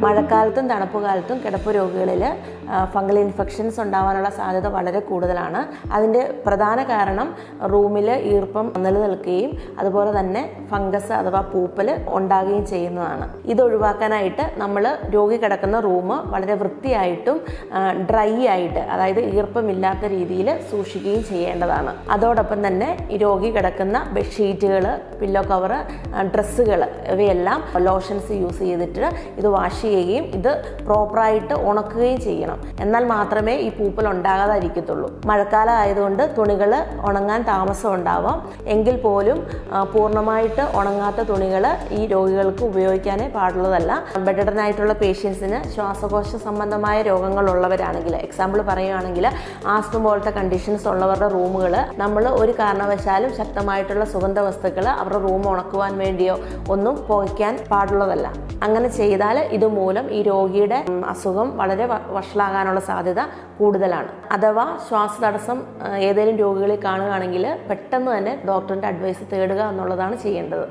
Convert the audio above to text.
മഴക്കാലത്തും തണുപ്പ് കാലത്തും കിടപ്പ് രോഗികളിൽ ഫംഗൽ ഇൻഫെക്ഷൻസ് ഉണ്ടാവാനുള്ള സാധ്യത വളരെ കൂടുതലാണ്. അതിൻ്റെ പ്രധാന കാരണം റൂമിൽ ഈർപ്പം നിലനിൽക്കുകയും അതുപോലെ തന്നെ ഫംഗസ് അഥവാ പൂപ്പൽ ഉണ്ടാകുകയും ചെയ്യുന്നതാണ്. ഇത് ഒഴിവാക്കാനായിട്ട് നമ്മൾ രോഗി കിടക്കുന്ന റൂം വളരെ വൃത്തിയായിട്ടും ഡ്രൈ ആയിട്ട്, അതായത് ഈർപ്പമില്ലാത്ത രീതിയിൽ സൂക്ഷിക്കുകയും ചെയ്യേണ്ടതാണ്. അതോടൊപ്പം തന്നെ ഈ രോഗി കിടക്കുന്ന ബെഡ്ഷീറ്റുകൾ, പില്ലോ കവർ, ഡ്രസ്സുകൾ ഇവയെല്ലാം ലോഷൻസ് യൂസ് ചെയ്തിട്ട് ഇത് വാഷ് ചെയ്യുകയും ഇത് പ്രോപ്പറായിട്ട് ഉണക്കുകയും ചെയ്യണം. എന്നാൽ മാത്രമേ ഈ പൂപ്പൽ ഉണ്ടാകാതിരിക്കത്തുള്ളൂ. മഴക്കാലം ആയതുകൊണ്ട് തുണികൾ ഉണങ്ങാൻ താമസം ഉണ്ടാവാം. എങ്കിൽ പോലും പൂർണ്ണമായിട്ട് ഉണങ്ങാത്ത തുണികൾ ഈ രോഗികൾക്ക് ഉപയോഗിക്കാനേ പാടുള്ളതല്ല. ബെഡഡനായിട്ടുള്ള പേഷ്യൻസിന് ശ്വാസകോശ സംബന്ധമായ രോഗങ്ങളുള്ളവരാണെങ്കിൽ, എക്സാമ്പിൾ പറയുകയാണെങ്കിൽ ആസ്മ പോലത്തെ കണ്ടീഷൻസ് ഉള്ളവരുടെ റൂമുകൾ നമ്മൾ ഒരു കാരണവശാലും ശക്തമായിട്ടുള്ള സുഗന്ധ വസ്തുക്കൾ അവരുടെ റൂം ഉണക്കുവാൻ വേണ്ടിയോ ഒന്നും പുകയ്ക്കാൻ പാടുള്ളതല്ല. അങ്ങനെ ചെയ്താൽ ഇതുമൂലം ഈ രോഗിയുടെ അസുഖം വളരെ വഷളാകാനുള്ള സാധ്യത കൂടുതലാണ്. അഥവാ ശ്വാസതടസ്സം ഏതെങ്കിലും രോഗികളിൽ കാണുകയാണെങ്കിൽ പെട്ടെന്ന് തന്നെ ഡോക്ടറിൻ്റെ അഡ്വൈസ് തേടുക എന്നുള്ളതാണ് ചെയ്യേണ്ടത്.